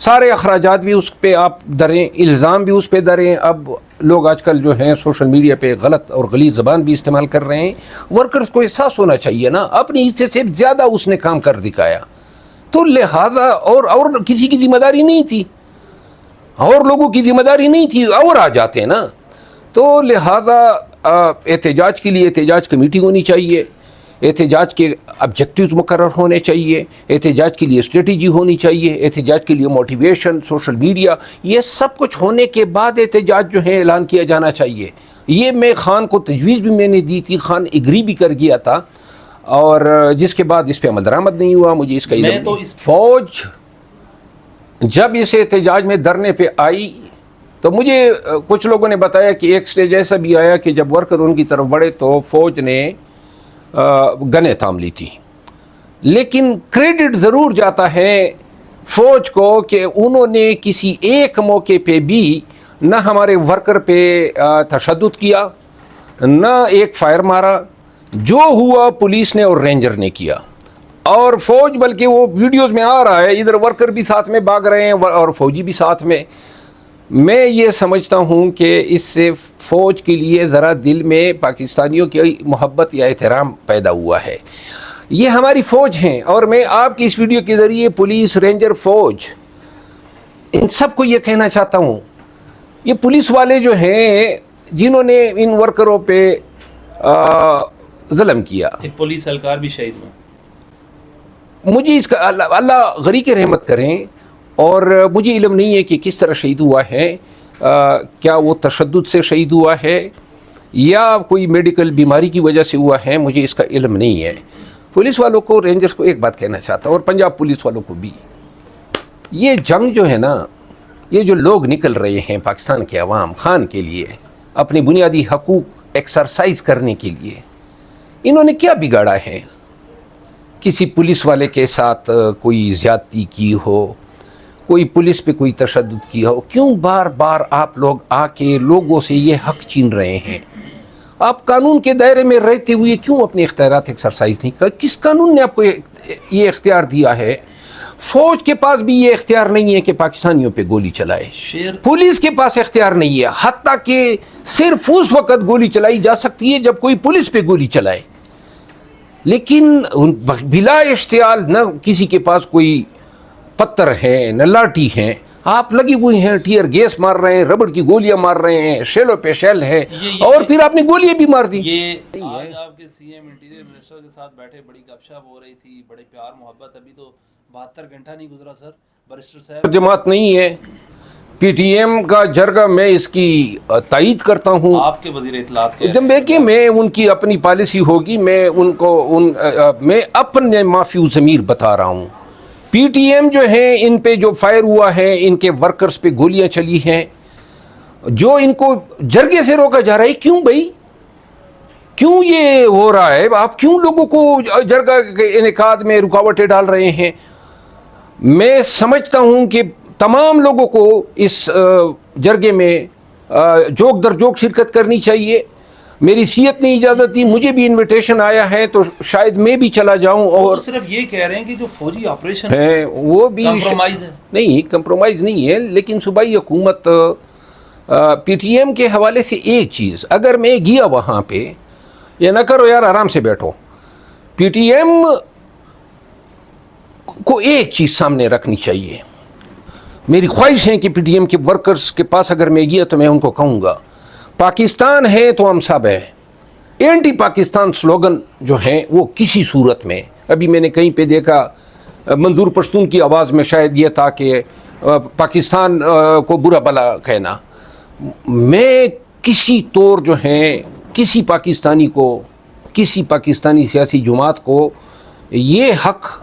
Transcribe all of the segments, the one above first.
سارے اخراجات بھی اس پہ آپ دریں, الزام بھی اس پہ دریں. اب لوگ آج کل جو ہیں سوشل میڈیا پہ غلط اور غلیظ زبان بھی استعمال کر رہے ہیں. ورکرز کو احساس ہونا چاہیے نا, اپنی حصے سے زیادہ اس نے کام کر دکھایا, تو لہٰذا اور کسی کی ذمہ داری نہیں تھی, اور لوگوں کی ذمہ داری نہیں تھی, اور آ جاتے ہیں نا. تو لہٰذا احتجاج کے لیے احتجاج کمیٹی ہونی چاہیے, احتجاج کے آبجیکٹیوز مقرر ہونے چاہیے, احتجاج کے لیے اسٹریٹجی ہونی چاہیے, احتجاج کے لیے موٹیویشن, سوشل میڈیا, یہ سب کچھ ہونے کے بعد احتجاج جو ہے اعلان کیا جانا چاہیے. یہ میں خان کو تجویز بھی میں نے دی تھی, خان اگری بھی کر گیا تھا, اور جس کے بعد اس پہ عمل درآمد نہیں ہوا. مجھے اس کا علم نہیں. فوج جب اس احتجاج میں دھرنے پہ آئی تو مجھے کچھ لوگوں نے بتایا کہ ایک سٹیج ایسا بھی آیا کہ جب ورکر ان کی طرف بڑھے تو فوج نے گنیں تھام لی تھی. لیکن کریڈٹ ضرور جاتا ہے فوج کو کہ انہوں نے کسی ایک موقع پہ بھی نہ ہمارے ورکر پہ تشدد کیا, نہ ایک فائر مارا. جو ہوا پولیس نے اور رینجر نے کیا, اور فوج بلکہ وہ ویڈیوز میں آ رہا ہے, ادھر ورکر بھی ساتھ میں بھاگ رہے ہیں اور فوجی بھی ساتھ میں. میں یہ سمجھتا ہوں کہ اس سے فوج کے لیے ذرا دل میں پاکستانیوں کی محبت یا احترام پیدا ہوا ہے. یہ ہماری فوج ہیں, اور میں آپ کی اس ویڈیو کے ذریعے پولیس, رینجر, فوج, ان سب کو یہ کہنا چاہتا ہوں, یہ پولیس والے جو ہیں جنہوں نے ان ورکروں پہ ظلم کیا, ایک پولیس اہلکار بھی شہید ہوئے. مجھے اس کا اللہ غریق رحمت کریں, اور مجھے علم نہیں ہے کہ کس طرح شہید ہوا ہے, کیا وہ تشدد سے شہید ہوا ہے یا کوئی میڈیکل بیماری کی وجہ سے ہوا ہے, مجھے اس کا علم نہیں ہے. پولیس والوں کو, رینجرز کو ایک بات کہنا چاہتا ہوں, اور پنجاب پولیس والوں کو بھی, یہ جنگ جو ہے نا, یہ جو لوگ نکل رہے ہیں پاکستان کے عوام خان کے لیے, اپنے بنیادی حقوق ایکسرسائز کرنے کے لیے, انہوں نے کیا بگاڑا ہے؟ کسی پولیس والے کے ساتھ کوئی زیادتی کی ہو, کوئی پولیس پہ کوئی تشدد کیا ہو, کیوں بار بار آپ لوگ آ کے لوگوں سے یہ حق چھین رہے ہیں؟ آپ قانون کے دائرے میں رہتے ہوئے کیوں اپنے اختیارات ایکسرسائز نہیں کر؟ کس قانون نے آپ کو یہ اختیار دیا ہے؟ فوج کے پاس بھی یہ اختیار نہیں ہے کہ پاکستانیوں پہ گولی چلائے, پولیس کے پاس اختیار نہیں ہے, حتیٰ کہ صرف اس وقت گولی چلائی جا سکتی ہے جب کوئی پولیس پہ گولی چلائے. لیکن بلا اشتعال نہ کسی کے پاس کوئی پتھر ہے نہ لاٹھی ہیں, آپ لگی ہوئی ہیں, ٹیئر گیس مار رہے ہیں, ربڑ کی گولیاں مار رہے ہیں, شیلوں پہ شیل ہے, اور پھر آپ نے گولیاں بھی مار دی. یہ آج آپ کے سی ایم انٹیریئر منسٹر کے ساتھ بیٹھے, بڑی گپ شپ ہو رہی تھی, بڑے پیار محبت, ابھی تو 72 گھنٹہ نہیں گزرا سر. برسٹر صاحب جماعت نہیں ہے, پی ٹی ایم کا جرگہ, میں اس کی تائید کرتا ہوں. آپ کے وزیر اطلاعات کے جب دیکھیں, میں ان کی اپنی پالیسی ہوگی, میں ان کو میں اپنے معافی ضمیر بتا رہا ہوں. پی ٹی ایم جو ہیں, ان پہ جو فائر ہوا ہے, ان کے ورکرز پہ گولیاں چلی ہیں, جو ان کو جرگے سے روکا جا رہا ہے, کیوں بھائی, کیوں یہ ہو رہا ہے؟ آپ کیوں لوگوں کو جرگہ کے انعقاد میں رکاوٹیں ڈال رہے ہیں؟ میں سمجھتا ہوں کہ تمام لوگوں کو اس جرگے میں جوک در جوک شرکت کرنی چاہیے. میری صحت نے اجازت دی, مجھے بھی انویٹیشن آیا ہے, تو شاید میں بھی چلا جاؤں. اور صرف یہ کہہ رہے ہیں کہ جو فوجی آپریشن ہے وہ بھی کمپرومائز ہے. نہیں, کمپرومائز نہیں ہے, لیکن صوبائی حکومت پی ٹی ایم کے حوالے سے ایک چیز, اگر میں گیا وہاں پہ, یہ نہ کرو یار, آرام سے بیٹھو. پی ٹی ایم کو ایک چیز سامنے رکھنی چاہیے. میری خواہش ہے کہ پی ٹی ایم کے ورکرز کے پاس اگر میں گیا تو میں ان کو کہوں گا, پاکستان ہے تو ہم سب ہیں. اینٹی پاکستان سلوگن جو ہیں وہ کسی صورت میں, ابھی میں نے کہیں پہ دیکھا, منظور پشتون کی آواز میں شاید یہ تھا کہ پاکستان کو برا بلا کہنا. میں کسی طور جو ہیں کسی پاکستانی کو, کسی پاکستانی سیاسی جماعت کو یہ حق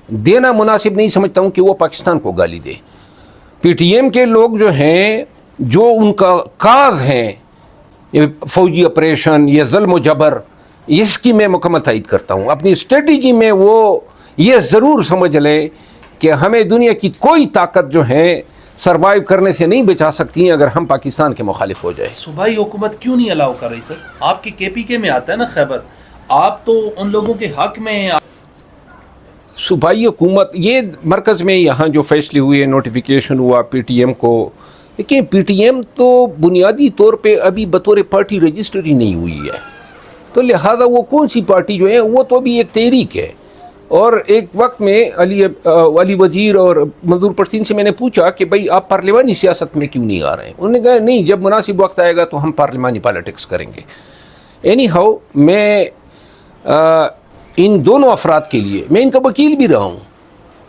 دینا مناسب نہیں سمجھتا ہوں کہ وہ پاکستان کو گالی دے. پی ٹی ایم کے لوگ جو ہیں, جو ان کا کاز ہیں فوجی آپریشن, یہ ظلم و جبر, اس کی میں مکمل تائید کرتا ہوں. اپنی اسٹریٹجی میں وہ یہ ضرور سمجھ لیں کہ ہمیں دنیا کی کوئی طاقت جو ہے سروائیو کرنے سے نہیں بچا سکتی ہیں اگر ہم پاکستان کے مخالف ہو جائے. صوبائی حکومت کیوں نہیں الاؤ کر رہی سر؟ آپ کی کے پی کے میں آتا ہے نا خیبر, آپ تو ان لوگوں کے حق میں ہیں. صوبائی حکومت یہ مرکز میں یہاں جو فیصلے ہوئے نوٹیفیکیشن ہوا پی ٹی ایم کو، لیکن پی ٹی ایم تو بنیادی طور پہ ابھی بطور پارٹی رجسٹر ہی نہیں ہوئی ہے، تو لہٰذا وہ کون سی پارٹی جو ہے وہ تو ابھی ایک تحریک ہے. اور ایک وقت میں علی وزیر اور منظور پرسین سے میں نے پوچھا کہ بھائی آپ پارلیمانی سیاست میں کیوں نہیں آ رہے ہیں؟ انہوں نے کہا نہیں، جب مناسب وقت آئے گا تو ہم پارلیمانی پالیٹکس کریں گے. اینی ہاؤ میں ان دونوں افراد کے لیے، میں ان کا وکیل بھی رہا ہوں،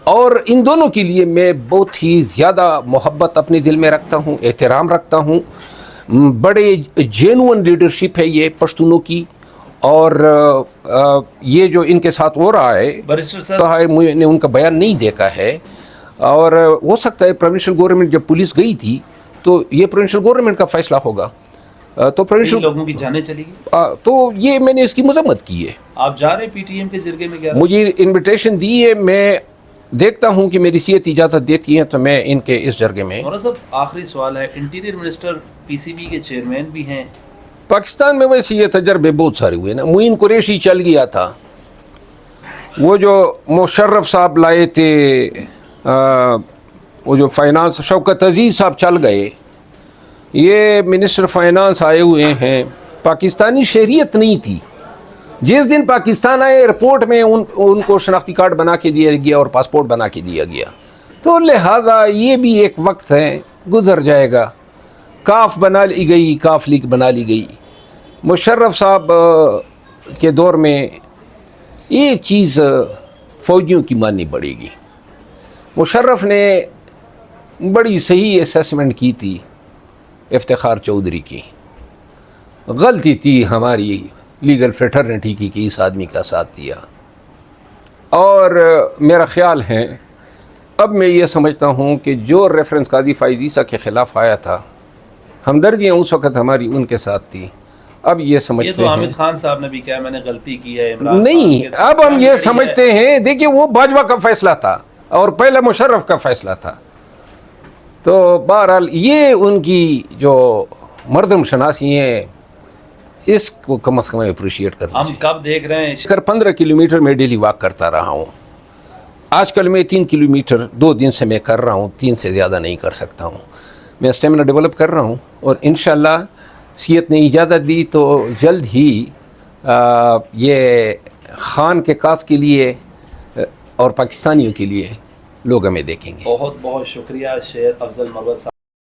اور ان دونوں کے لیے میں بہت ہی زیادہ محبت اپنے دل میں رکھتا ہوں، احترام رکھتا ہوں. بڑے جینون لیڈرشپ ہے یہ پشتونوں کی، اور یہ جو ان کے ساتھ ہو رہا ہے، بریسٹر صاحب میں نے ان کا بیان نہیں دیکھا ہے، اور ہو سکتا ہے پروونشل گورنمنٹ جب پولیس گئی تھی تو یہ پروونشل گورنمنٹ کا فیصلہ ہوگا. تو پروونشل لوگوں کی جانیں چلی گئی، تو یہ میں نے اس کی مذمت کی ہے. آپ جا رہے ہیں پی ٹی ایم کے جرگے میں؟ کیا مجھے انویٹیشن دی ہے، میں دیکھتا ہوں کہ میری صحت اجازت دیتی ہے تو میں ان کے اس جرگے میں. مولانا صاحب آخری سوال ہے، انٹیریئر منسٹر پی سی بی کے چیئرمین بھی ہیں. پاکستان میں ویسے یہ تجربے بہت سارے ہوئے نا. معین قریشی چل گیا تھا، وہ جو مشرف صاحب لائے تھے، وہ جو فائنانس شوکت عزیز صاحب چل گئے، یہ منسٹر فائنانس آئے ہوئے ہیں. پاکستانی شہریت نہیں تھی. جس دن پاکستان آئے ایئرپورٹ میں ان کو شناختی کارڈ بنا کے دیا گیا اور پاسپورٹ بنا کے دیا گیا. تو لہٰذا یہ بھی ایک وقت ہے، گزر جائے گا. کاف بنا لی گئی، کاف لیگ بنا لی گئی. مشرف صاحب کے دور میں ایک چیز فوجیوں کی ماننی پڑے گی. مشرف نے بڑی صحیح اسیسمنٹ کی تھی افتخار چودھری کی. غلطی تھی ہماری لیگل فریٹرنیٹی کی کہ اس آدمی کا ساتھ دیا. اور میرا خیال ہے، اب میں یہ سمجھتا ہوں کہ جو ریفرنس قاضی فائز عیسیٰ کے خلاف آیا تھا، ہمدردیاں اس وقت ہماری ان کے ساتھ تھی. اب یہ سمجھتے یہ تو حامد خان صاحب نے بھی کہا میں نے غلطی کی ہے. نہیں، اب ہم یہ سمجھتے ہیں، دیکھیں وہ باجوہ کا فیصلہ تھا اور پہلے مشرف کا فیصلہ تھا. تو بہرحال یہ ان کی جو مردم شناسی ہیں، اس کو کم از کم اپریشیٹ کرنا ہم چاہیے. کب دیکھ رہے ہیں 15 کلومیٹر میں ڈیلی واک کرتا رہا ہوں. آج کل میں 3 کلومیٹر 2 دن سے میں کر رہا ہوں، 3 سے زیادہ نہیں کر سکتا ہوں. میں اسٹیمنا ڈیولپ کر رہا ہوں، اور انشاءاللہ صحت نے اجازت دی تو جلد ہی یہ خان کے کاس کے لیے اور پاکستانیوں کے لیے لوگ ہمیں دیکھیں گے. بہت بہت شکریہ شیخ افضل مروت صاحب.